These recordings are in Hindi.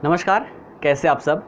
नमस्कार, कैसे आप सब।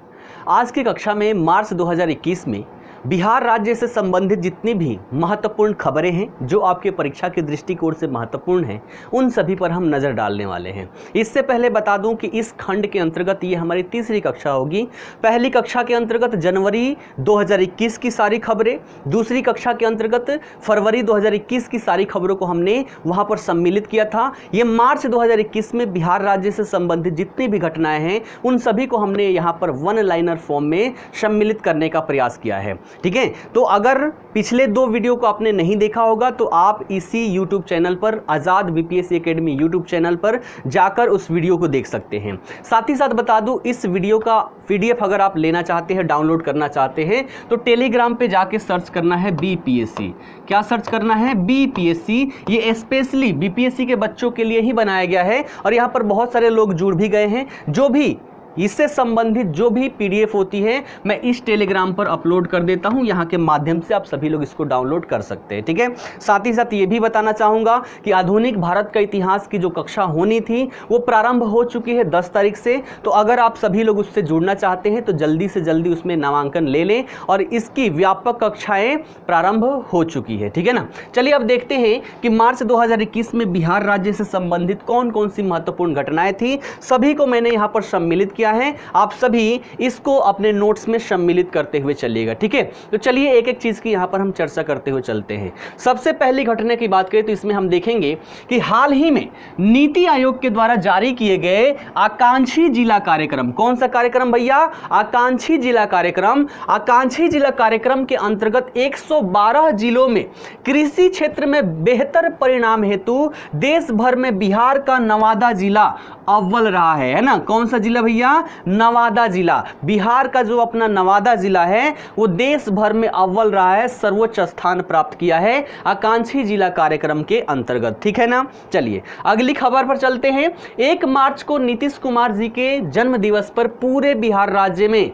आज की कक्षा में मार्च 2021 में बिहार राज्य से संबंधित जितनी भी महत्वपूर्ण खबरें हैं जो आपके परीक्षा की दृष्टिकोण से महत्वपूर्ण हैं, उन सभी पर हम नज़र डालने वाले हैं। इससे पहले बता दूं कि इस खंड के अंतर्गत ये हमारी तीसरी कक्षा होगी। पहली कक्षा के अंतर्गत जनवरी 2021 की सारी खबरें, दूसरी कक्षा के अंतर्गत फरवरी 2021 की सारी खबरों को हमने वहाँ पर सम्मिलित किया था। ये मार्च 2021 में बिहार राज्य से संबंधित जितनी भी घटनाएं हैं उन सभी को हमने यहाँ पर वन लाइनर फॉर्म में सम्मिलित करने का प्रयास किया है। ठीक है, तो अगर पिछले दो वीडियो को आपने नहीं देखा होगा तो आप इसी YouTube चैनल पर, आज़ाद बीपीएससी एकेडमी YouTube चैनल पर जाकर उस वीडियो को देख सकते हैं। साथ ही साथ बता दूं, इस वीडियो का PDF अगर आप लेना चाहते हैं, डाउनलोड करना चाहते हैं, तो टेलीग्राम पे जाके सर्च करना है BPSC। क्या सर्च करना है? BPSC। ये स्पेशली BPSC के बच्चों के लिए ही बनाया गया है और यहाँ पर बहुत सारे लोग जुड़ भी गए हैं। जो भी इससे संबंधित जो भी PDF होती है मैं इस टेलीग्राम पर अपलोड कर देता हूं। यहाँ के माध्यम से आप सभी लोग इसको डाउनलोड कर सकते हैं। ठीक है, साथ ही साथ ये भी बताना चाहूँगा कि आधुनिक भारत का इतिहास की जो कक्षा होनी थी वो प्रारंभ हो चुकी है 10 तारीख से। तो अगर आप सभी लोग उससे जुड़ना चाहते हैं तो जल्दी से जल्दी उसमें नामांकन ले लें और इसकी व्यापक कक्षाएँ प्रारंभ हो चुकी है। ठीक है ना। चलिए अब देखते हैं कि मार्च 2021 में बिहार राज्य से संबंधित कौन कौन सी महत्वपूर्ण घटनाएं थी। सभी को मैंने यहाँ पर सम्मिलित किया है। आप सभी इसको अपने नोट्स में सम्मिलित करते हुए चलिएगा। ठीक है, तो चलिए एक एक चीज की यहां पर हम चर्चा करते हुए चलते हैं। सबसे पहली घटना की बात करें तो इसमें हम देखेंगे कि हाल ही में नीति आयोग के द्वारा जारी किए गए आकांक्षी जिला कार्यक्रम, कौन सा कार्यक्रम भैया? आकांक्षी जिला कार्यक्रम। आकांक्षी जिला कार्यक्रम के अंतर्गत 112 जिलों में कृषि क्षेत्र में बेहतर परिणाम हेतु देश भर में बिहार का नवादा जिला अव्वल रहा है ना। कौन सा जिला भैया? नवादा जिला। बिहार का जो अपना नवादा जिला है वो देश भर में अव्वल रहा है, सर्वोच्च स्थान प्राप्त किया है आकांक्षी जिला कार्यक्रम के अंतर्गत। ठीक है ना। चलिए अगली खबर पर चलते हैं। 1 मार्च को नीतीश कुमार जी के जन्म दिवस पर पूरे बिहार राज्य में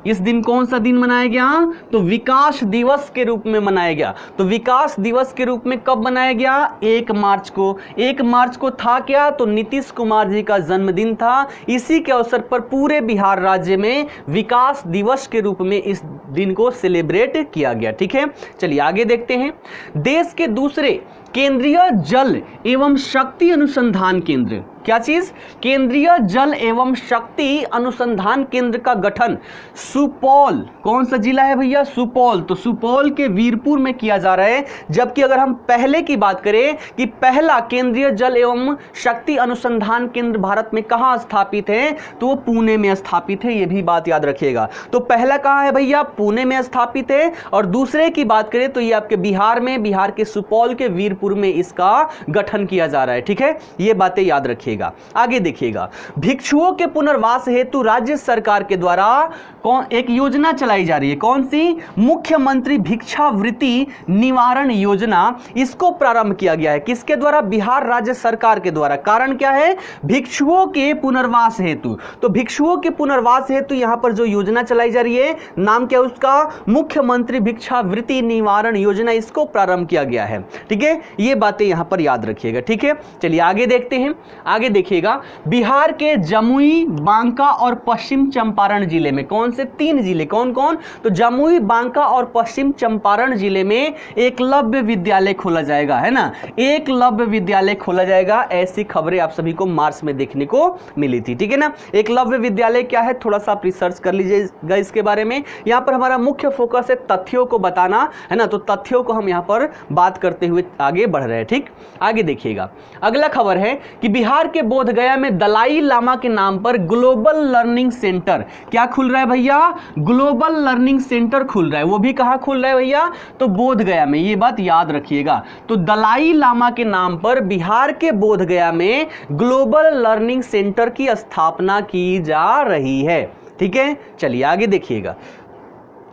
इस दिन कौन सा दिन मनाया गया? तो विकास दिवस के रूप में मनाया गया। तो विकास दिवस के रूप में कब मनाया गया? 1 मार्च को। 1 मार्च को था क्या? तो नीतीश कुमार जी का जन्मदिन था। इसी के अवसर पर पूरे बिहार राज्य में विकास दिवस के रूप में इस दिन को सेलिब्रेट किया गया। ठीक है, चलिए आगे देखते हैं। देश के दूसरे केंद्रीय जल एवं शक्ति अनुसंधान केंद्र, क्या चीज? केंद्रीय जल एवं शक्ति अनुसंधान केंद्र का गठन सुपौल, कौन सा जिला है भैया? सुपौल। तो सुपौल के वीरपुर में किया जा रहा है। जबकि अगर हम पहले की बात करें कि पहला केंद्रीय जल एवं शक्ति अनुसंधान केंद्र भारत में कहां स्थापित है तो वो पुणे में स्थापित है। ये भी बात याद रखिएगा। तो पहला कहां है भैया? पुणे में स्थापित है। और दूसरे की बात करें तो ये आपके बिहार में, बिहार के सुपौल के वीरपुर में इसका गठन किया जा रहा है। ठीक है, ये बातें याद रखिएगा। आगे देखिएगा। भिक्षुओं के पुनर्वास हेतु राज्य सरकार के द्वारा एक योजना चलाई जा रही है। कौन सी? मुख्यमंत्री भिक्षावृत्ति निवारण योजना। इसको प्रारंभ किया गया है किसके द्वारा? बिहार राज्य सरकार के द्वारा। कारण क्या है? भिक्षुओं के पुनर्वास हेतु। तो भिक्षुओं के पुनर्वास हेतु यहां पर जो योजना चलाई जा रही है, नाम क्या है उसका? मुख्यमंत्री भिक्षावृत्ति निवारण योजना। इसको प्रारंभ किया गया है। ठीक है, ये बातें यहां पर याद रखिएगा। ठीक है, चलिए आगे देखते हैं। आगे देखिएगा। बिहार के जमुई, बांका और पश्चिम चंपारण जिले में, कौन से? 3 जिले। कौन कौन? तो जमुई, बांका और पश्चिम चंपारण जिले में एकलव्य विद्यालय खोला जाएगा, है ना। एकलव्य विद्यालय खोला जाएगा। ऐसी खबरें आप सभी को मार्च में देखने को मिली थी। ठीक है ना। एकलव्य विद्यालय क्या है थोड़ा सा आप रिसर्च कर लीजिएगा इसके बारे में। यहां पर हमारा मुख्य फोकस है तथ्यों को बताना, है ना। तो तथ्यों को हम यहां पर बात करते हुए आगे बढ़ रहे हैं। ठीक, आगे देखिएगा। अगला खबर है कि बिहार के बोधगया में दलाई लामा के नाम पर ग्लोबल लर्निंग सेंटर क्या खुल रहा है भैया? ग्लोबल लर्निंग सेंटर खुल रहा है। वो भी कहां खुल रहा है भैया? तो बोधगया में। ये बात याद रखिएगा। तो दलाई लामा के नाम पर बिहार के बोधगया में ग्लोबल लर्निंग सेंटर की स्थापना की जा रही है। ठीक है, चलिए आगे देखिएगा।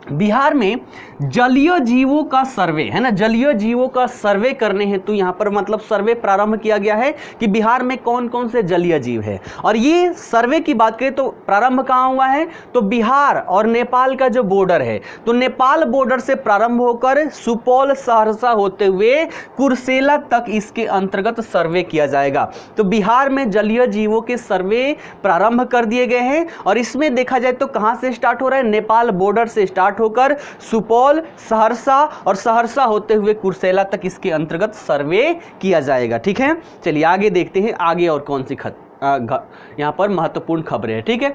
बिहार में जलीय जीवों का सर्वे है ना, जलीय जीवों का सर्वे करने हेतु यहाँ पर मतलब सर्वे प्रारंभ किया गया है कि बिहार में कौन कौन से जलीय जीव है। और ये सर्वे की बात करें तो प्रारंभ कहाँ हुआ है, तो बिहार और नेपाल का जो बॉर्डर है, तो नेपाल बॉर्डर से प्रारंभ होकर सुपौल सहरसा होते हुए कुर्सेला तक इसके अंतर्गत सर्वे किया जाएगा। तो बिहार में जलीय जीवों के सर्वे प्रारंभ कर दिए गए हैं और इसमें देखा जाए तो कहाँ से स्टार्ट हो रहा है, नेपाल बॉर्डर से स्टार्ट होकर सुपौल, सहरसा और सहरसा होते हुए कुर्सेला तक इसके अंतर्गत सर्वे किया जाएगा। ठीक है, चलिए आगे देखते हैं आगे और कौन सी यहां पर महत्वपूर्ण खबरें हैं। ठीक है,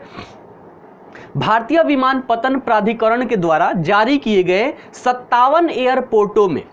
भारतीय विमानपत्तन प्राधिकरण के द्वारा जारी किए गए 57 एयरपोर्टों में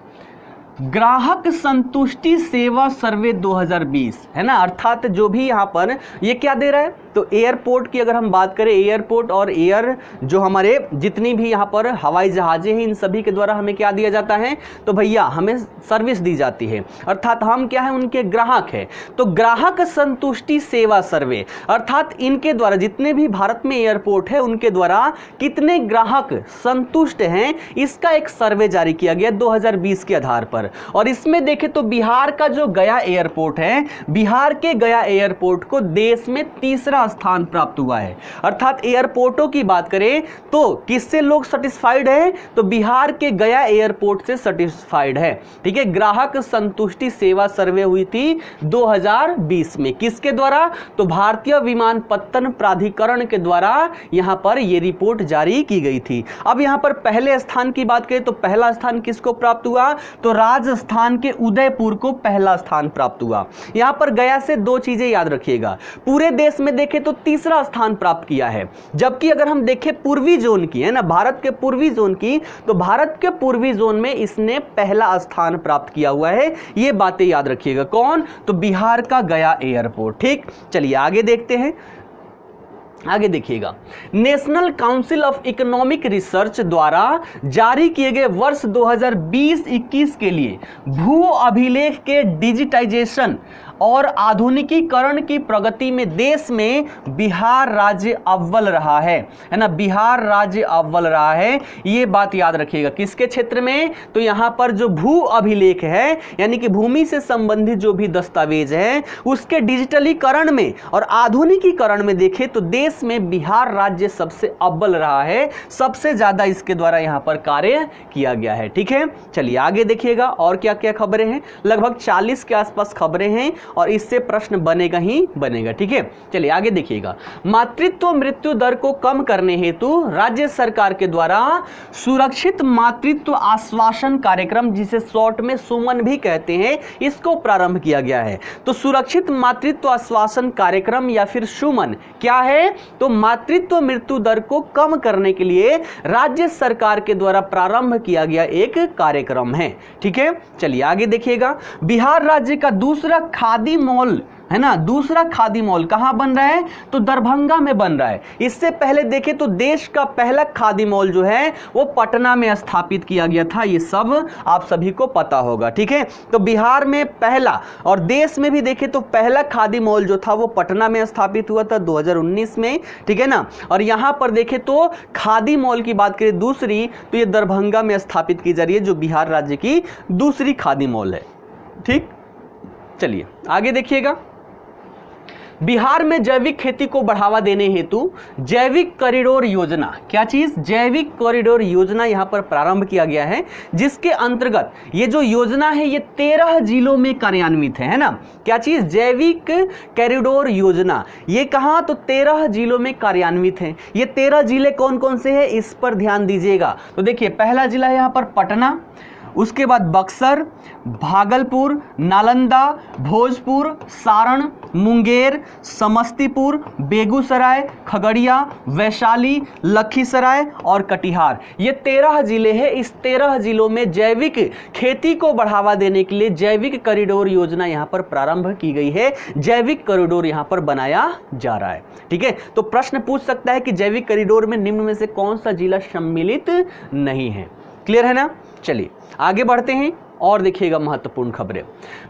ग्राहक संतुष्टि सेवा सर्वे 2020 है ना, अर्थात जो भी यहां पर ये क्या दे रहा है, तो एयरपोर्ट की अगर हम बात करें, एयरपोर्ट और एयर जो हमारे जितनी भी यहाँ पर हवाई जहाजें हैं इन सभी के द्वारा हमें क्या दिया जाता है, तो भैया हमें सर्विस दी जाती है, अर्थात हम क्या है उनके ग्राहक हैं। तो ग्राहक संतुष्टि सेवा सर्वे अर्थात इनके द्वारा जितने भी भारत में एयरपोर्ट है उनके द्वारा कितने ग्राहक संतुष्ट हैं, इसका एक सर्वे जारी किया गया 2020 के आधार पर। और इसमें देखें तो बिहार का जो गया एयरपोर्ट है, बिहार के गया एयरपोर्ट को देश में तीसरा स्थान प्राप्त हुआ है। अर्थात एयरपोर्टों की बात करें तो किससे लोग सेटिस्फाइड है, तो बिहार के गया एयरपोर्ट से सेटिस्फाइड है। ठीक है, ग्राहक संतुष्टि सेवा सर्वे हुई थी 2020 में, किसके द्वारा, तो भारतीय विमानपत्तन प्राधिकरण के द्वारा यहां पर यह रिपोर्ट जारी की गई थी। अब यहां पर पहले स्थान की बात करें तो पहला स्थान किसको प्राप्त हुआ, तो राजस्थान के उदयपुर को पहला स्थान प्राप्त हुआ। यहां पर गया से दो चीजें याद रखिएगा, पूरे देश में देखें तो तीसरा स्थान प्राप्त किया है, जबकि अगर हम देखें पूर्वी जोन की है ना, भारत के पूर्वी जोन की, तो भारत के पूर्वी जोन में इसने पहला स्थान प्राप्त किया हुआ है। ये बातें याद रखिएगा, कौन, तो बिहार का गया एयरपोर्ट। ठीक, चलिए आगे देखते हैं, आगे देखिएगा, national council of economic research द्वारा जारी किए गए वर्ष 2020-21 के लिए भू अभिलेख के डिजिटाइजेशन और आधुनिकीकरण की प्रगति में देश में बिहार राज्य अव्वल रहा है ना, बिहार राज्य अव्वल रहा है। ये बात याद रखिएगा, किसके क्षेत्र में, तो यहां पर जो भू अभिलेख है यानी कि भूमि से संबंधित जो भी दस्तावेज है उसके डिजिटलीकरण में और आधुनिकीकरण में देखें तो देश में बिहार राज्य सबसे अव्वल रहा है, सबसे ज्यादा इसके द्वारा यहां पर कार्य किया गया है। ठीक है, चलिए आगे देखिएगा और क्या क्या खबरें हैं, लगभग 40 के आसपास खबरें हैं और इससे प्रश्न बनेगा ही बनेगा। ठीक है, चलिए आगे देखिएगा, मातृत्व मृत्यु दर को कम करने हेतु राज्य सरकार के द्वारा सुरक्षित मातृत्व आश्वासन कार्यक्रम, जिसे शॉर्ट में सुमन भी कहते हैं, इसको प्रारंभ किया गया है। तो सुरक्षित मातृत्व आश्वासन कार्यक्रम या फिर सुमन क्या है, तो मातृत्व मृत्यु दर को कम करने के लिए राज्य सरकार के द्वारा प्रारंभ किया गया एक कार्यक्रम है। ठीक है, चलिए आगे देखिएगा, बिहार राज्य का दूसरा खादी मॉल है ना, दूसरा खादी मॉल कहां बन रहा है, तो दरभंगा में बन रहा है। इससे पहले देखें तो देश का पहला खादी मॉल जो है वो पटना में स्थापित किया गया था, ये सब आप सभी को पता होगा। ठीक है, तो बिहार में पहला और देश में भी देखें तो पहला खादी मॉल जो था वो पटना में स्थापित हुआ था 2019 में। ठीक है ना, और यहां पर देखें तो खादी मॉल की बात करें दूसरी, तो ये दरभंगा में स्थापित की जा रही है, जो बिहार राज्य की दूसरी खादी मॉल है। ठीक, चलिए आगे देखिएगा, बिहार में जैविक खेती को बढ़ावा देने हेतु जैविक कॉरिडोर योजना, क्या चीज, जैविक कॉरिडोर योजना यहां पर प्रारंभ किया गया है, जिसके अंतर्गत ये जो योजना है ये 13 जिलों में कार्यान्वित है ना, क्या चीज, जैविक कॉरिडोर योजना, ये कहां, तो 13 जिलों में कार्यान्वित है। ये 13 जिले कौन कौन से हैं, इस पर ध्यान दीजिएगा। तो देखिए पहला जिला है यहां पर पटना, उसके बाद बक्सर, भागलपुर, नालंदा, भोजपुर, सारण, मुंगेर, समस्तीपुर, बेगूसराय, खगड़िया, वैशाली, लखीसराय और कटिहार। ये 13 जिले हैं। इस 13 जिलों में जैविक खेती को बढ़ावा देने के लिए जैविक कॉरिडोर योजना यहां पर प्रारंभ की गई है, जैविक कॉरिडोर यहां पर बनाया जा रहा है। ठीक है, तो प्रश्न पूछ सकता है कि जैविक कॉरिडोर में निम्न में से कौन सा जिला सम्मिलित नहीं है। क्लियर है ना, चलिए आगे बढ़ते हैं। और देखिएगा महत्वपूर्ण खबरें।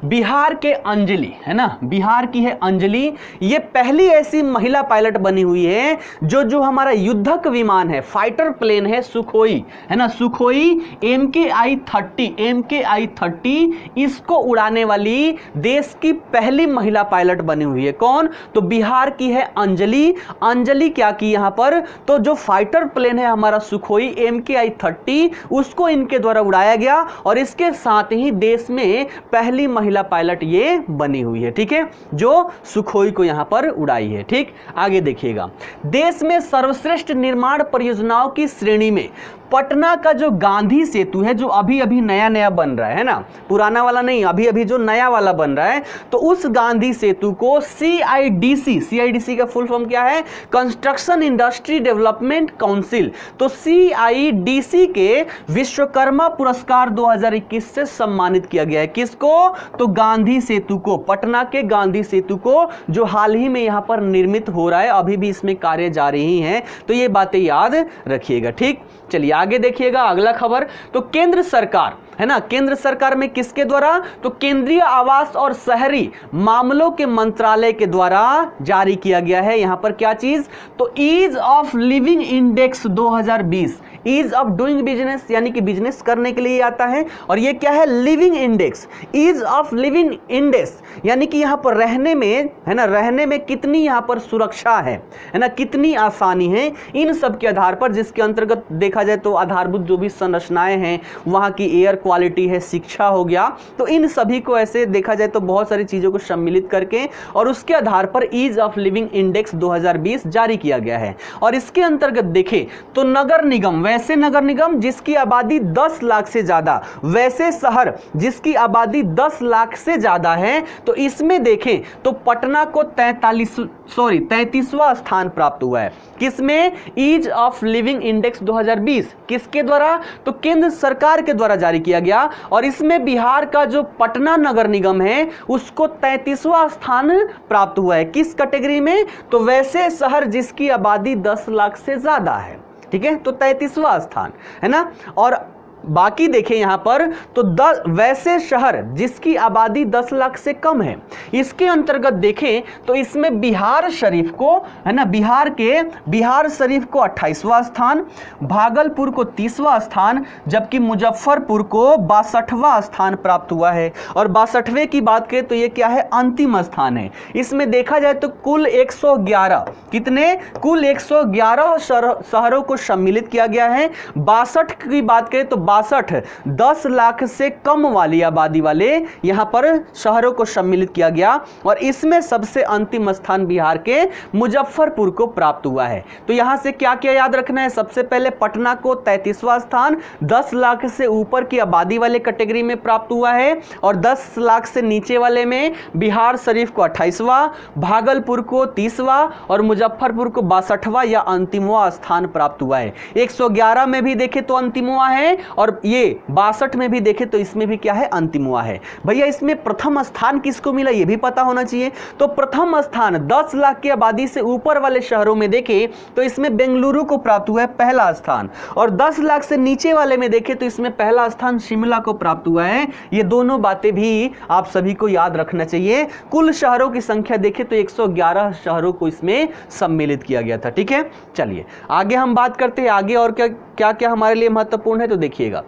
बिहार के अंजलि, है ना, बिहार की है अंजलि, ये पहली ऐसी महिला पायलट बनी हुई है जो हमारा युद्धक विमान है, फाइटर प्लेन है सुखोई, है ना, सुखोई MKI-30 इसको उड़ाने वाली देश की पहली महिला पायलट बनी हुई है। कौन? तो बिहार की है अंजलि। अंजलि क्या की यहां पर, तो जो फाइटर प्लेन है हमारा सुखोई MKI-30 उसको इनके द्वारा उड़ाया गया और इसके साथ ही देश में पहली महिला पायलट ये बनी हुई है, ठीक है, जो सुखोई को यहां पर उड़ाई है। ठीक, आगे देखिएगा। देश में सर्वश्रेष्ठ निर्माण परियोजनाओं की श्रेणी में पटना का जो गांधी सेतु है, जो अभी अभी नया नया बन रहा है ना, पुराना वाला नहीं, अभी अभी जो नया वाला बन रहा है, तो उस गांधी सेतु को CIDC का फुल फॉर्म क्या है? कंस्ट्रक्शन इंडस्ट्री डेवलपमेंट काउंसिल, तो CIDC के विश्वकर्मा पुरस्कार 2021 से सम्मानित किया गया है। किसको? तो गांधी सेतु को, पटना के गांधी सेतु को, जो हाल ही में यहां पर निर्मित हो रहा है, अभी भी इसमें कार्य जारी ही हैं, तो ये बातें याद रखिएगा। ठीक, चलिए आगे देखिएगा अगला खबर। तो केंद्र सरकार, है ना, केंद्र सरकार में किसके द्वारा? तो केंद्रीय आवास और शहरी मामलों के मंत्रालय के द्वारा जारी किया गया है। यहां पर क्या चीज? तो ease of living index 2020, ease of doing business, यानी कि बिजनेस करने के लिए आता है, और ये क्या है? Living index, ease of living index, यानी कि यहां पर रहने में, है ना, रहने में कितनी यहां पर सुरक्षा है ना, कितनी आसानी है, इन सब के आधार पर, जिसके अंतर्गत देखा जाए तो आधारभूत जो भी संरचनाएं हैं, वहां की एयर क्वालिटी है, शिक्षा हो गया, तो इन सभी को ऐसे देखा जाए तो बहुत सारी चीजों को सम्मिलित करके और उसके आधार पर ईज ऑफ लिविंग इंडेक्स 2020 जारी किया गया है। और इसके अंतर्गत देखें तो नगर निगम, वैसे नगर निगम जिसकी आबादी 10 लाख से ज्यादा, वैसे शहर जिसकी आबादी 10 लाख से ज्यादा है, तो इसमें देखें तो पटना को 33वां स्थान प्राप्त हुआ है। किसमें? ईज ऑफ लिविंग इंडेक्स 2020, किसके द्वारा? तो केंद्र सरकार के द्वारा जारी किया गया, और इसमें बिहार का जो पटना नगर निगम है उसको 33वां स्थान प्राप्त हुआ है। किस कैटेगरी में? तो वैसे शहर जिसकी आबादी 10 लाख से ज्यादा है, ठीक है, तो 33वां स्थान, है ना। और बाकी देखें यहां पर तो वैसे शहर जिसकी आबादी 10 लाख से कम है, इसके अंतर्गत देखें तो इसमें बिहार शरीफ को, है ना, बिहार शरीफ को 28वां स्थान, भागलपुर को 30वां स्थान, जबकि मुजफ्फरपुर को 62वां स्थान प्राप्त हुआ है। और 62वें की बात करें तो ये क्या है? अंतिम स्थान है। इसमें देखा जाए तो कुल 111, कितने? कुल 111 शहरों को सम्मिलित किया गया है। 62 की बात करें तो 62 10 लाख से कम वाली आबादी वाले यहां पर शहरों को सम्मिलित किया गया, और इसमें सबसे अंतिम स्थान बिहार के मुजफ्फरपुर को प्राप्त हुआ है। तो यहां से क्या क्या याद रखना है? सबसे पहले पटना को 33वां स्थान 10 लाख से ऊपर की आबादी वाले कैटेगरी में प्राप्त हुआ है, और 10 लाख से नीचे वाले में बिहार शरीफ को 28वां, भागलपुर को 30वां और मुजफ्फरपुर को 62वां या अंतिमवां स्थान प्राप्त हुआ है। 111 में भी देखें तो अंतिमवां है, और ये 62 में भी देखें तो इसमें भी क्या है? अंतिमवां है। भैया इसमें प्रथम स्थान किसको मिला ये भी पता होना चाहिए। तो प्रथम स्थान 10 लाख की आबादी से ऊपर वाले शहरों में देखें तो इसमें बेंगलुरु को प्राप्त हुआ है पहला स्थान, और 10 लाख से नीचे वाले में देखें तो इसमें पहला स्थान शिमला को प्राप्त हुआ है। ये दोनों बातें भी आप सभी को याद रखना चाहिए। कुल शहरों की संख्या देखें तो 111 शहरों को इसमें सम्मिलित किया गया था। ठीक है, चलिए आगे हम बात करते हैं आगे और क्या क्या हमारे लिए महत्वपूर्ण है। तो देखिएगा,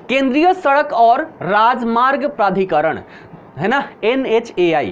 केंद्रीय सड़क और राजमार्ग प्राधिकरण, है ना, NHAI,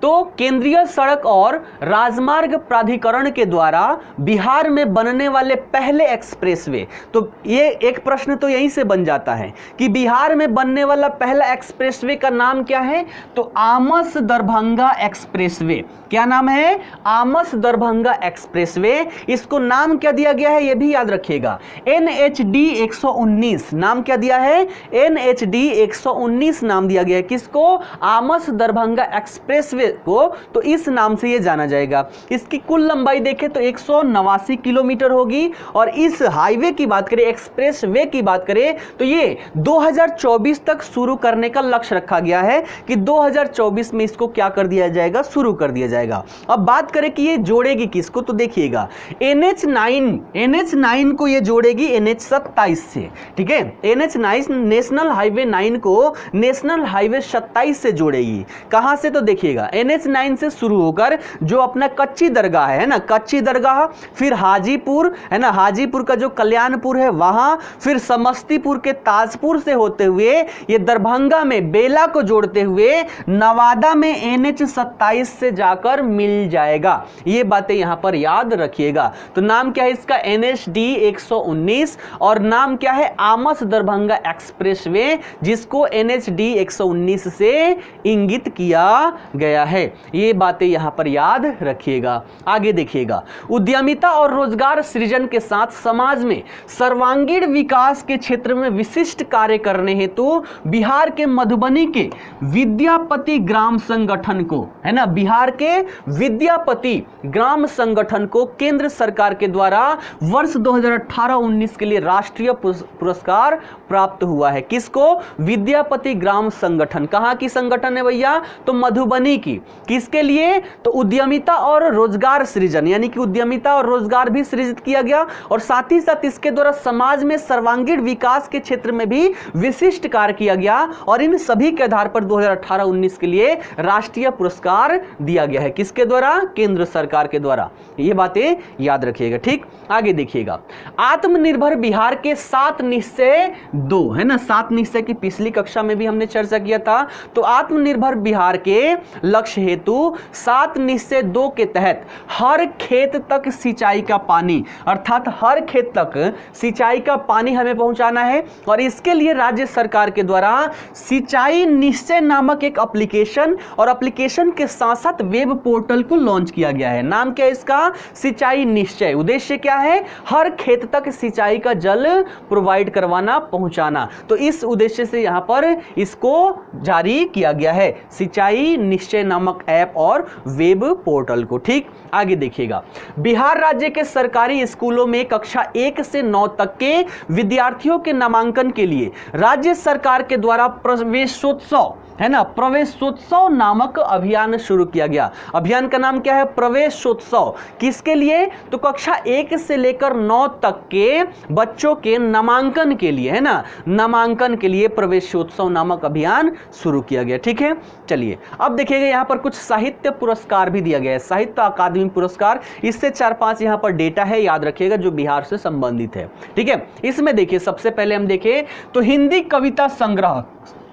तो केंद्रीय सड़क और राजमार्ग प्राधिकरण के द्वारा बिहार में बनने वाले पहले एक्सप्रेसवे, तो ये एक प्रश्न तो यहीं से बन जाता है कि बिहार में बनने वाला पहला एक्सप्रेसवे का नाम क्या है? तो आमस दरभंगा एक्सप्रेसवे। क्या नाम है? आमस दरभंगा एक्सप्रेसवे। इसको नाम क्या दिया गया है ये भी याद रखिएगा, NHD 119। नाम क्या दिया है? NHD 119 नाम दिया गया है। किसको? आमस दरभंगा एक्सप्रेसवे को तो इस नाम से ये जाना जाएगा। इसकी कुल लंबाई देखें तो 189 किलोमीटर होगी और इस हाईवे की बात करें, एक्सप्रेस वे की बात करें तो ये 2024 तक शुरू करने का लक्ष्य रखा गया है कि 2024 में इसको क्या कर दिया जाएगा, शुरू कर दिया जाएगा। अब बात करें कि ये जोड़ेगी किसको, तो देखिएगा NH9 को ये जोड़ेगी NH27 से, ठीक है। NH9 नेशनल हाईवे 9 को नेशनल हाईवे 27 से जोड़ेगी। कहां से, तो देखिएगा NH9 से शुरू होकर जो अपना कच्ची दरगाह है ना, कच्ची दरगाह, फिर हाजीपुर है ना, हाजीपुर का जो कल्याणपुर है वहां, फिर समस्तीपुर के ताजपुर से होते हुए ये दरभंगा में बेला को जोड़ते हुए नवादा में NH27 से जाकर मिल जाएगा। ये बातें यहां पर याद रखिएगा। तो नाम क्या है इसका, NHD 119 और नाम क्या है, आमस दरभंगा एक्सप्रेसवे, जिसको NHD 119 से इंगित किया गया है। ये बातें यहां पर याद रखिएगा। आगे देखिएगा, उद्यमिता और रोजगार सृजन के साथ समाज में सर्वांगीण विकास के क्षेत्र में विशिष्ट कार्य करने हेतु बिहार के मधुबनी के विद्यापति ग्राम संगठन को, है ना, बिहार के विद्यापति ग्राम संगठन को केंद्र सरकार के द्वारा वर्ष 2018-19 के लिए राष्ट्रीय पुरस्कार प्राप्त हुआ है। किसको, विद्यापति ग्राम संगठन। कहां की संगठन है भैया, तो मधुबनी की। किसके लिए, तो उद्यमिता और रोजगार सृजन, यानी कि उद्यमिता और रोजगार भी सृजित किया गया और साथ ही साथ इसके द्वारा समाज में सर्वांगीण विकास के क्षेत्र में भी विशिष्ट कार्य किया गया और इन सभी के आधार पर 2018-19 के लिए राष्ट्रीय पुरस्कार दिया गया है। किसके द्वारा, केंद्र सरकार के द्वारा। ये बातें याद रखिएगा, ठीक। आगे देखिएगा, आत्मनिर्भर बिहार के 7 निश्चय 2, है ना, 7 निश्चय की पिछली कक्षा में भी हमने चर्चा किया था। तो आत्मनिर्भर बिहार के लक्ष्य हेतु 7 निश्चय 2 के तहत हर खेत तक सिंचाई का पानी, अर्थात हर खेत तक सिंचाई का पानी हमें पहुंचाना है और इसके लिए राज्य सरकार के द्वारा सिंचाई निश्चय नामक एक एप्लीकेशन और एप्लीकेशन के साथ साथ वेब पोर्टल को लॉन्च किया गया है। नाम क्या है इसका, सिंचाई निश्चय। उद्देश्य क्या है, हर खेत तक सिंचाई का जल प्रोवाइड करवाना, पहुंचाना। तो इस उद्देश्य से यहां पर इसको जारी किया गया है, सिंचाई निश्चय नामक ऐप और वेब पोर्टल को, ठीक। आगे देखिएगा, बिहार राज्य के सरकारी स्कूलों में कक्षा 1 से 9 तक के विद्यार्थियों के नामांकन के लिए राज्य सरकार के द्वारा प्रवेशोत्सव, है ना, प्रवेशोत्सव नामक अभियान शुरू किया गया। अभियान का नाम क्या है, प्रवेशोत्सव। किसके लिए, तो कक्षा 1 से लेकर 9 तक के बच्चों के नामांकन के लिए, है ना, नामांकन के लिए प्रवेशोत्सव नामक अभियान शुरू किया गया, ठीक है। चलिए अब देखिएगा, यहां पर कुछ साहित्य पुरस्कार भी दिया गया है, साहित्य अकादमी पुरस्कार। इससे 4-5 यहां पर डेटा है, याद रखिएगा, जो बिहार से संबंधित है, ठीक है। इसमें देखिए, सबसे पहले हम देखें तो हिंदी कविता संग्रह,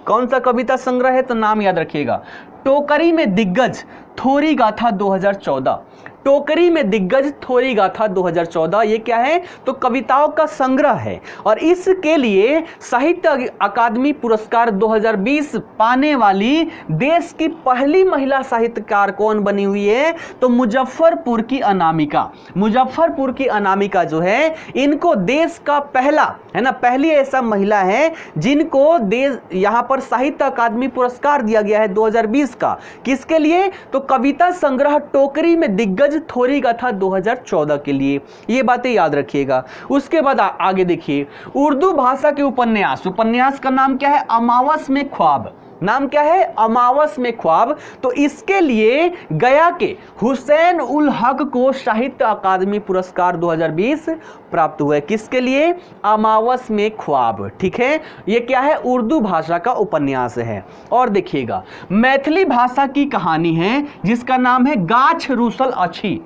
कौन सा कविता संग्रह है, तो नाम याद रखिएगा, टोकरी में दिग्गज थोरी गाथा 2014। टोकरी में दिग्गज थोरी गाथा 2014, ये क्या है, तो कविताओं का संग्रह है और इसके लिए साहित्य अकादमी पुरस्कार 2020 पाने वाली देश की पहली महिला साहित्यकार कौन बनी हुई है, तो मुजफ्फरपुर की अनामिका। मुजफ्फरपुर की अनामिका जो है, इनको देश का पहला, है ना, पहली ऐसा महिला है जिनको देश यहां पर साहित्य अकादमी पुरस्कार दिया गया है 2020 का। किसके लिए, तो कविता संग्रह टोकरी में दिग्गज थोरी गाथा 2014 के लिए। ये बातें याद रखिएगा। उसके बाद आगे देखिए, उर्दू भाषा के उपन्यास, उपन्यास का नाम क्या है, अमावस में ख्वाब। नाम क्या है, अमावस में ख्वाब। तो इसके लिए गया के हुसैन उल हक को साहित्य अकादमी पुरस्कार 2020 प्राप्त हुआ है। किसके लिए, अमावस में ख्वाब, ठीक है। ये क्या है, उर्दू भाषा का उपन्यास है। और देखिएगा, मैथिली भाषा की कहानी है जिसका नाम है गाछ रूसल अछि।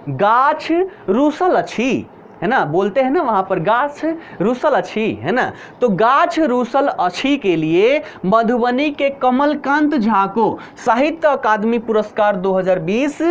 गाछ रूसल अछि, है ना, बोलते हैं ना वहां पर, गाछ रूसल अछि, है ना। तो गाछ रूसल अछि के लिए मधुबनी के कमलकांत झा को साहित्य अकादमी पुरस्कार 2020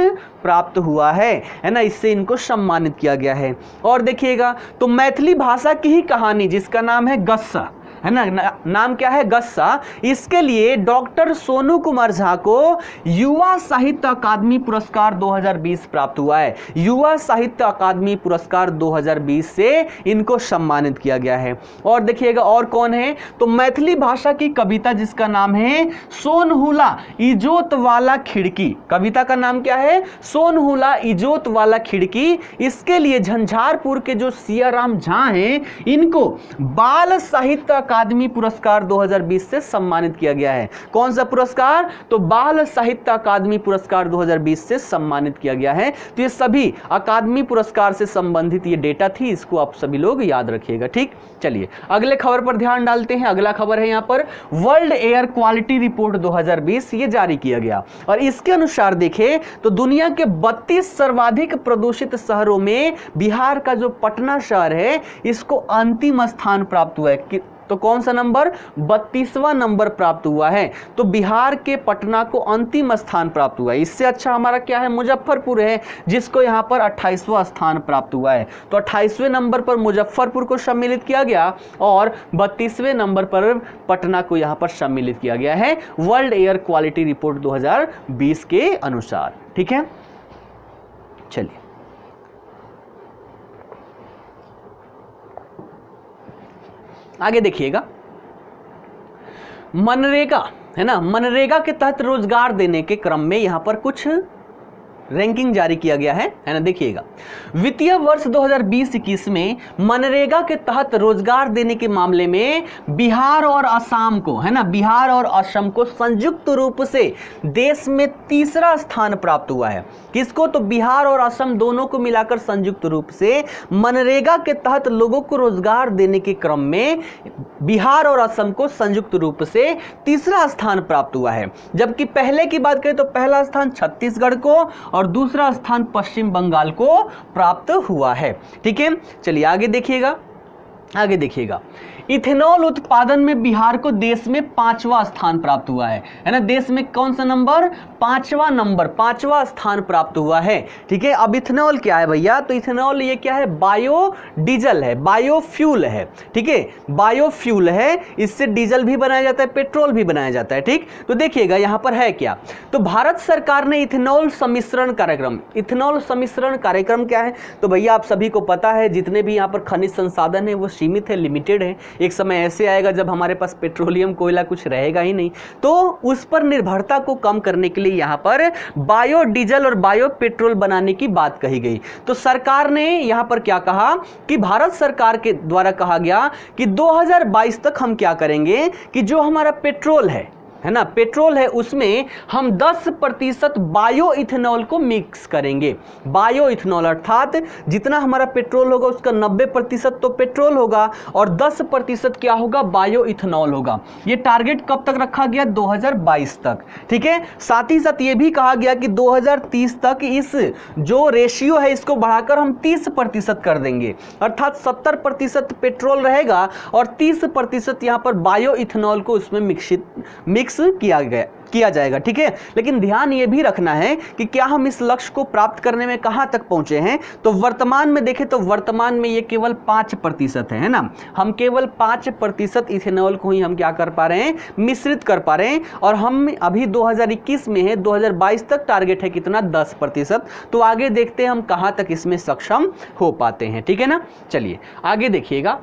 प्राप्त हुआ है ना, इससे इनको सम्मानित किया गया है। और देखिएगा, तो मैथिली भाषा की ही कहानी जिसका नाम है गस्सा, है ना, नाम क्या है, गस्सा। इसके लिए डॉक्टर सोनू कुमार झा को युवा साहित्य अकादमी पुरस्कार 2020 प्राप्त हुआ है। युवा साहित्य अकादमी पुरस्कार 2020 से इनको सम्मानित किया गया है। और देखिएगा और कौन है, तो मैथिली भाषा की कविता जिसका नाम है सोनहुला इजोत वाला खिड़की, कविता का नाम क्या है, सोनहुला इजोत वाला खिड़की। इसके लिए झंझारपुर के जो सियाराम झा हैं इनको बाल साहित्य अकादमी पुरस्कार 2020 से सम्मानित किया गया है। कौन सा पुरस्कार, तो बाल साहित्य अकादमी पुरस्कार 2020 से सम्मानित किया गया है। तो ये सभी अकादमी पुरस्कार से संबंधित ये डेटा थी, इसको आप सभी लोग याद रखिएगा। ठीक, चलिए अगले खबर पर ध्यान डालते हैं। अगला खबर है यहाँ पर वर्ल्ड एयर क्वालिटी रिपोर्ट 2020, ये जारी किया गया और इसके अनुसार देखें तो दुनिया के 32 सर्वाधिक प्रदूषित शहरों में बिहार का जो पटना शहर है इसको अंतिम स्थान प्राप्त हुआ है। तो कौन सा नंबर, 32वां नंबर प्राप्त हुआ है। तो बिहार के पटना को अंतिम स्थान प्राप्त हुआ है। इससे अच्छा हमारा क्या है, मुजफ्फरपुर है, जिसको यहाँ पर 28वां स्थान प्राप्त हुआ है। तो 28वें नंबर पर मुजफ्फरपुर को सम्मिलित किया गया और 32वें नंबर पर पटना को यहाँ पर सम्मिलित किया गया है वर्ल्ड एयर क्वालिटी रिपोर्ट 2020 के अनुसार। ठीक है, चलिए आगे देखिएगा। मनरेगा है ना, मनरेगा के तहत रोजगार देने के क्रम में यहां पर कुछ रैंकिंग जारी किया गया है ना। देखिएगा, वित्तीय वर्ष 2020-21 में मनरेगा के तहत रोजगार देने के मामले में बिहार और असम को, है ना, बिहार और असम को संयुक्त रूप से देश में तीसरा स्थान प्राप्त हुआ है। किसको, तो बिहार और असम दोनों को मिलाकर संयुक्त रूप से मनरेगा के तहत लोगों को रोजगार देने के क्रम में बिहार और असम को संयुक्त रूप से तीसरा स्थान प्राप्त हुआ है। जबकि पहले की बात करें तो पहला स्थान छत्तीसगढ़ को और दूसरा स्थान पश्चिम बंगाल को प्राप्त हुआ है। ठीक है, चलिए आगे देखिएगा। आगे देखिएगा, इथेनॉल उत्पादन में बिहार को देश में 5वां स्थान प्राप्त हुआ है ना। देश में कौन सा नंबर, 5वां नंबर, 5वां स्थान प्राप्त हुआ है। ठीक है, अब इथेनॉल क्या है भैया, तो इथेनॉल ये क्या है, बायो डीजल है, बायोफ्यूल है। ठीक है, बायोफ्यूल है, इससे डीजल भी बनाया जाता है, पेट्रोल भी बनाया जाता है। ठीक, तो देखिएगा यहाँ पर है क्या, तो भारत सरकार ने इथेनॉल सम्मिश्रण कार्यक्रम, इथेनॉल सम्मिश्रण कार्यक्रम क्या है, तो भैया आप सभी को पता है जितने भी यहाँ पर खनिज संसाधन है वो सीमित है, लिमिटेड है। एक समय ऐसे आएगा जब हमारे पास पेट्रोलियम कोयला कुछ रहेगा ही नहीं, तो उस पर निर्भरता को कम करने के लिए यहाँ पर बायोडीजल और बायो पेट्रोल बनाने की बात कही गई। तो सरकार ने यहाँ पर क्या कहा कि भारत सरकार के द्वारा कहा गया कि 2022 तक हम क्या करेंगे कि जो हमारा पेट्रोल है ना, पेट्रोल है, उसमें हम 10% बायो इथेनॉल को मिक्स करेंगे। बायो इथेनॉल अर्थात जितना हमारा पेट्रोल होगा उसका 90% तो पेट्रोल होगा और 10% क्या होगा, बायो इथेनॉल होगा। ये टारगेट कब तक रखा गया, 2022 तक। ठीक है, साथ ही साथ ये भी कहा गया कि 2030 तक इस जो रेशियो है इसको बढ़ाकर हम 30% कर देंगे, अर्थात 70% पेट्रोल रहेगा और 30% यहाँ पर बायो इथेनॉल को उसमें मिक्स किया जाएगा। ठीक है, लेकिन ध्यान यह भी रखना है कि क्या हम इस लक्ष्य को प्राप्त करने में कहां तक पहुंचे हैं, तो वर्तमान में देखें तो वर्तमान में ये केवल 5% है ना। हम केवल 5% इथेनॉल को ही हम क्या कर पा रहे हैं, मिश्रित कर पा रहे हैं और हम अभी 2021 में है, 2022 तक टारगेट है कितना, 10%। तो आगे देखते हैं हम कहां तक इसमें सक्षम हो पाते हैं। ठीक है ना, चलिए आगे देखिएगा।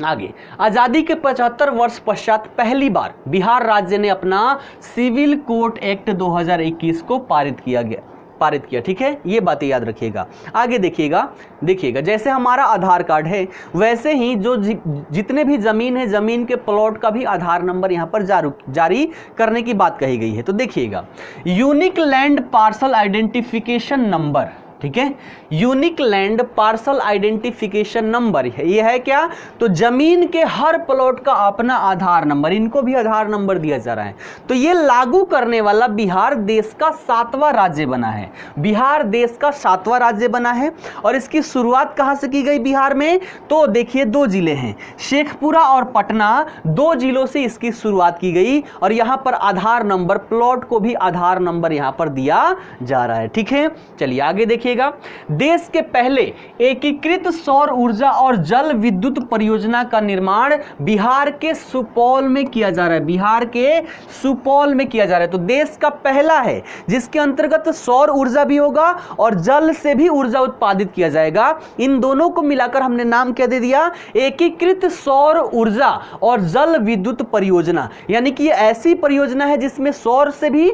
आगे, आजादी के 75 वर्ष पश्चात पहली बार बिहार राज्य ने अपना सिविल कोड एक्ट 2021 को पारित किया। ठीक है, ये बातें याद रखिएगा। आगे देखिएगा, जैसे हमारा आधार कार्ड है वैसे ही जो जितने भी जमीन है, जमीन के प्लॉट का भी आधार नंबर यहाँ पर जारी करने की बात कही गई है। तो देखिएगा, unique land parcel identification number, ठीक है, unique land parcel identification number है। ये है क्या, तो जमीन के हर प्लॉट का अपना आधार नंबर, इनको भी आधार नंबर दिया जा रहा है। तो ये लागू करने वाला बिहार देश का 7वां राज्य बना है। बिहार देश का 7वां राज्य बना है और इसकी शुरुआत कहां से की गई बिहार में, तो देखिए 2 जिले हैं, शेखपुरा और पटना, 2 जिलों से इसकी शुरुआत की गई और यहां पर आधार नंबर, प्लॉट को भी आधार नंबर यहां पर दिया जा रहा है। ठीक है, चलिए आगे देखिए। देखिएगा, देश के पहले एकीकृत सौर ऊर्जा और जल विद्युत परियोजना का निर्माण बिहार के सुपौल में किया जा रहा है। बिहार के सुपौल में किया जा रहा है। तो देश का पहला है जिसके अंतर्गत सौर ऊर्जा भी होगा और जल से भी ऊर्जा उत्पादित किया जाएगा। इन दोनों को मिलाकर हमने नाम क्या दे दिया, एकीकृत सौर ऊर्जा और जल विद्युत परियोजना। यानी कि ये ऐसी परियोजना है जिसमें सौर से भी,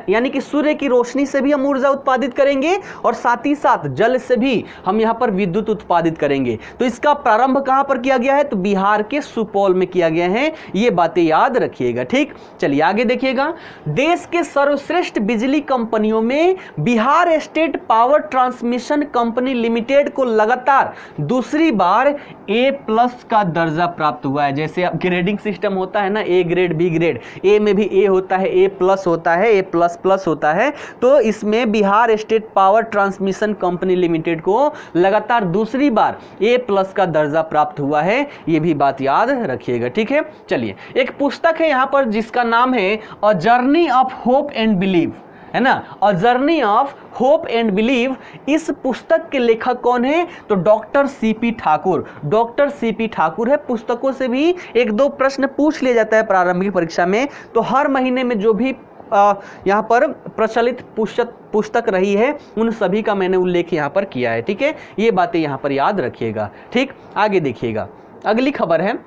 यानी कि सूर्य की रोशनी से भी हम ऊर्जा उत्पादित करेंगे और साथ ही साथ जल से भी हम यहां पर विद्युत उत्पादित करेंगे। तो इसका प्रारंभ कहां पर किया गया है, तो बिहार के सुपौल में किया गया है। ये बातें याद रखिएगा। ठीक, चलिए आगे देखिएगा। देश के सर्वश्रेष्ठ बिजली कंपनियों में Bihar state power transmission company limited को लगातार दूसरी बार A+ का दर्जा प्राप्त हुआ है। जैसे अब ग्रेडिंग सिस्टम होता है ना, A grade, B grade, A में भी A होता है, A+ होता है, A++ होता है। तो इसमें Bihar state power transmission company limited को लगातार दूसरी बार A+ का दर्जा प्राप्त हुआ है। ये भी बात याद रखिएगा। ठीक है, चलिए एक पुस्तक है यहाँ पर जिसका नाम है a journey of hope and believe, है ना, a journey of hope and believe. इस पुस्तक के लेखक कौन है, तो doctor CP Thakur. Doctor CP Thakur है। पुस्तकों से भी 1-2 प्रश्न पूछ लिया जाता है प्रारंभिक परीक्षा में। तो हर महीने में जो भी यहाँ पर प्रचलित पुस्तक रही है उन सभी का मैंने उल्लेख यहाँ पर किया है। ठीक है, ये बातें यहाँ पर याद रखिएगा। ठीक, आगे देखिएगा। अगली खबर है,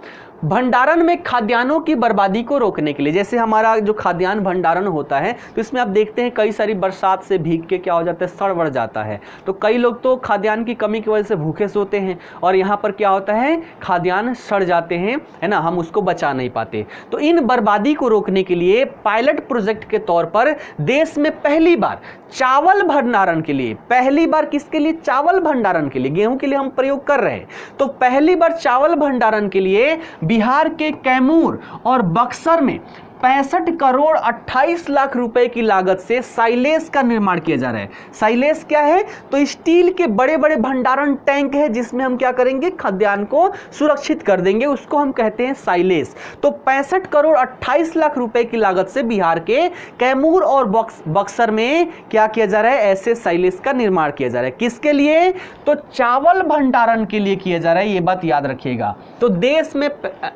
भंडारण में खाद्यान्नों की बर्बादी को रोकने के लिए। जैसे हमारा जो खाद्यान्न भंडारण होता है तो इसमें आप देखते हैं कई सारी बरसात से भीग के क्या हो जाता है, सड़ बढ़ जाता है। तो कई लोग तो खाद्यान्न की कमी की वजह से भूखे सोते हैं और यहाँ पर क्या होता है, खाद्यान्न सड़ जाते हैं, है ना, हम उसको बचा नहीं पाते। तो इन बर्बादी को रोकने के लिए पायलट प्रोजेक्ट के तौर पर देश में पहली बार चावल भंडारण के लिए, पहली बार किसके लिए, चावल भंडारण के लिए, गेहूं के लिए हम प्रयोग कर रहे हैं। तो पहली बार चावल भंडारण के लिए बिहार के कैमूर और बक्सर में 65 करोड़ 28 लाख रुपए की लागत से साइलेज का निर्माण किया जा रहा है। साइलेज क्या है, तो स्टील के बड़े बड़े भंडारण टैंक है जिसमें हम क्या करेंगे, खाद्यान्न को सुरक्षित कर देंगे, उसको हम कहते हैं साइलेज। तो 65 करोड़ 28 लाख रुपए की लागत से बिहार के कैमूर और बक्सर में क्या किया जा रहा है, ऐसे साइलेज का निर्माण किया जा रहा है। किसके लिए, तो चावल भंडारण के लिए किया जा रहा है। ये बात याद रखिएगा। तो देश में,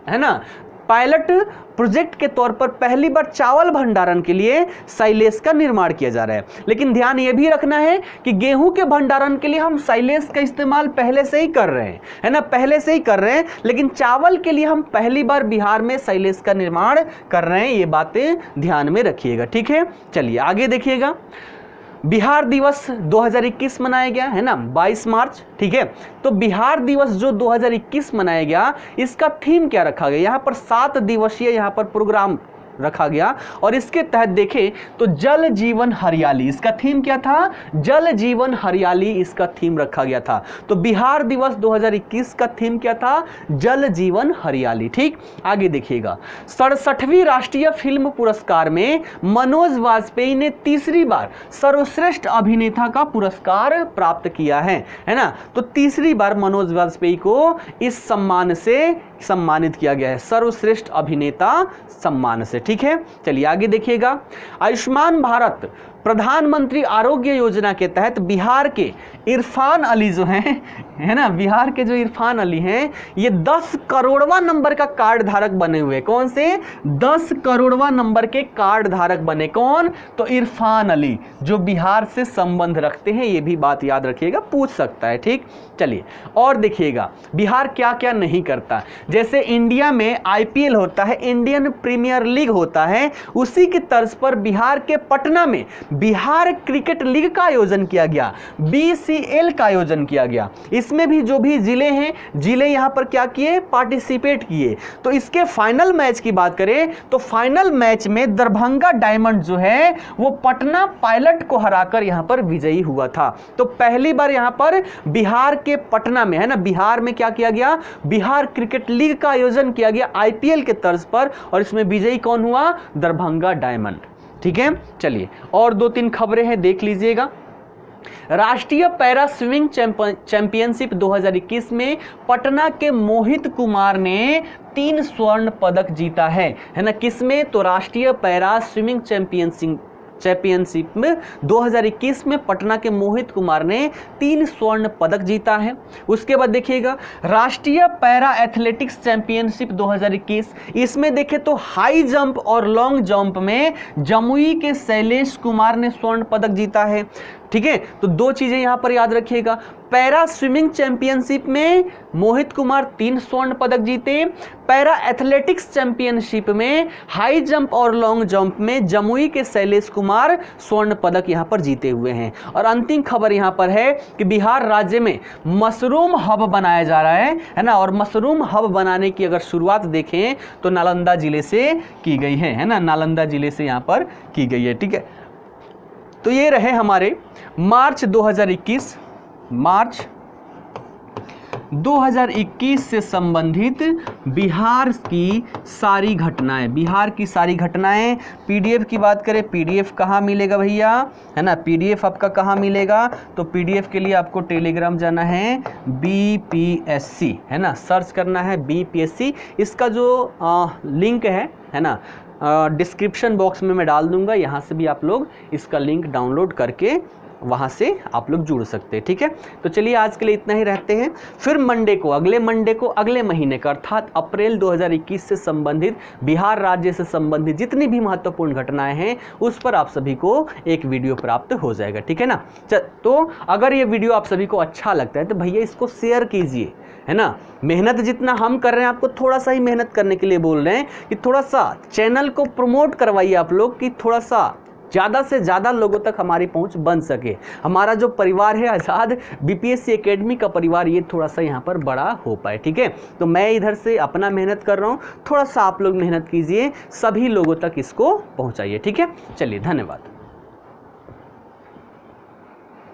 है ना, पायलट प्रोजेक्ट के तौर पर पहली बार चावल भंडारण के लिए साइलेज का निर्माण किया जा रहा है। लेकिन ध्यान यह भी रखना है कि गेहूं के भंडारण के लिए हम साइलेज का इस्तेमाल पहले से ही कर रहे हैं, है ना, पहले से ही कर रहे हैं। लेकिन चावल के लिए हम पहली बार बिहार में साइलेज का निर्माण कर रहे हैं। ये बातें ध्यान में रखिएगा। ठीक है, चलिए आगे देखिएगा। बिहार दिवस 2021 मनाया गया, है ना, 22 मार्च। ठीक है, तो बिहार दिवस जो 2021 मनाया गया, इसका थीम क्या रखा गया, यहाँ पर 7 दिवसीय यहाँ पर प्रोग्राम रखा गया और इसके तहत देखें तो जल जीवन हरियाली, इसका थीम क्या था, जल जीवन हरियाली इसका थीम रखा गया था। तो बिहार दिवस 2021 का थीम क्या था, जल जीवन हरियाली। ठीक, आगे देखिएगा। 67वीं राष्ट्रीय फिल्म पुरस्कार में मनोज वाजपेयी ने तीसरी बार सर्वश्रेष्ठ अभिनेता का पुरस्कार प्राप्त किया है ना। तो तीसरी बार मनोज वाजपेयी को इस सम्मान से सम्मानित किया गया है, सर्वश्रेष्ठ अभिनेता सम्मान से। ठीक है, चलिए आगे देखिएगा। आयुष्मान भारत प्रधानमंत्री आरोग्य योजना के तहत बिहार के इरफान अली जो हैं, है ना, बिहार के जो इरफान अली हैं, ये 10 करोड़वां नंबर का कार्ड धारक बने हुए। कौन से, 10 करोड़वां नंबर के कार्ड धारक बने। कौन, तो इरफान अली, जो बिहार से संबंध रखते हैं। ये भी बात याद रखिएगा, पूछ सकता है। ठीक, चलिए और देखिएगा बिहार क्या क्या नहीं करता। जैसे इंडिया में IPL होता है, इंडियन प्रीमियर लीग होता है, उसी की तर्ज पर बिहार के पटना में बिहार क्रिकेट लीग का आयोजन किया गया, BCL का आयोजन किया गया। इसमें भी जो भी जिले हैं, जिले यहां पर क्या किए, पार्टिसिपेट किए। तो इसके फाइनल मैच की बात करें तो फाइनल मैच में दरभंगा डायमंड जो है वो पटना पायलट को हराकर यहां पर विजयी हुआ था। तो पहली बार यहां पर बिहार के पटना में, है ना, बिहार में क्या किया गया, बिहार क्रिकेट लीग का आयोजन किया गया IPL के तर्ज पर, और इसमें विजयी कौन हुआ, दरभंगा डायमंड। ठीक है, चलिए और 2-3 खबरें हैं, देख लीजिएगा। राष्ट्रीय पैरा स्विमिंग चैंपियनशिप 2021 में पटना के मोहित कुमार ने 3 स्वर्ण पदक जीता है ना, किसमें, तो राष्ट्रीय पैरा स्विमिंग चैंपियनशिप में 2021 में पटना के मोहित कुमार ने 3 स्वर्ण पदक जीता है। उसके बाद देखिएगा राष्ट्रीय पैरा एथलेटिक्स चैंपियनशिप 2021, इसमें देखें तो हाई जंप और लॉन्ग जंप में जमुई के शैलेश कुमार ने स्वर्ण पदक जीता है। ठीक है, तो 2 चीजें यहां पर याद रखिएगा। पैरा स्विमिंग चैंपियनशिप में मोहित कुमार 3 स्वर्ण पदक जीते। पैरा एथलेटिक्स चैंपियनशिप में हाई जंप और लॉन्ग जंप में जमुई के शैलेश कुमार स्वर्ण पदक यहां पर जीते हुए हैं। और अंतिम खबर यहां पर है कि बिहार राज्य में मशरूम हब बनाया जा रहा है ना। और मशरूम हब बनाने की अगर शुरुआत देखें तो नालंदा जिले से की गई है ना, नालंदा जिले से यहां पर की गई है। ठीक है, तो ये रहे हमारे मार्च 2021 से संबंधित बिहार की सारी घटनाएं। बिहार की सारी घटनाएं। पीडीएफ की बात करें, पीडीएफ कहाँ मिलेगा भैया, है ना, पीडीएफ आपका कहाँ मिलेगा, तो पीडीएफ के लिए आपको टेलीग्राम जाना है, बीपीएससी, है ना, सर्च करना है बीपीएससी। इसका जो लिंक है ना, डिस्क्रिप्शन बॉक्स में मैं डाल दूंगा, यहाँ से भी आप लोग इसका लिंक डाउनलोड करके वहाँ से आप लोग जुड़ सकते हैं। ठीक है, तो चलिए आज के लिए इतना ही रहते हैं। फिर मंडे को, अगले मंडे को, अगले महीने का अर्थात अप्रैल 2021 से संबंधित, बिहार राज्य से संबंधित जितनी भी महत्वपूर्ण घटनाएं हैं उस पर आप सभी को एक वीडियो प्राप्त हो जाएगा। ठीक है ना। तो अगर ये वीडियो आप सभी को अच्छा लगता है तो भैया इसको शेयर कीजिए, है ना। मेहनत जितना हम कर रहे हैं, आपको थोड़ा सा ही मेहनत करने के लिए बोल रहे हैं कि थोड़ा सा चैनल को प्रमोट करवाइए आप लोग, कि थोड़ा सा ज़्यादा से ज़्यादा लोगों तक हमारी पहुंच बन सके। हमारा जो परिवार है आज़ाद बीपीएससी एकेडमी का परिवार, ये थोड़ा सा यहाँ पर बड़ा हो पाए। ठीक है, तो मैं इधर से अपना मेहनत कर रहा हूँ, थोड़ा सा आप लोग मेहनत कीजिए, सभी लोगों तक इसको पहुँचाइए। ठीक है, चलिए धन्यवाद।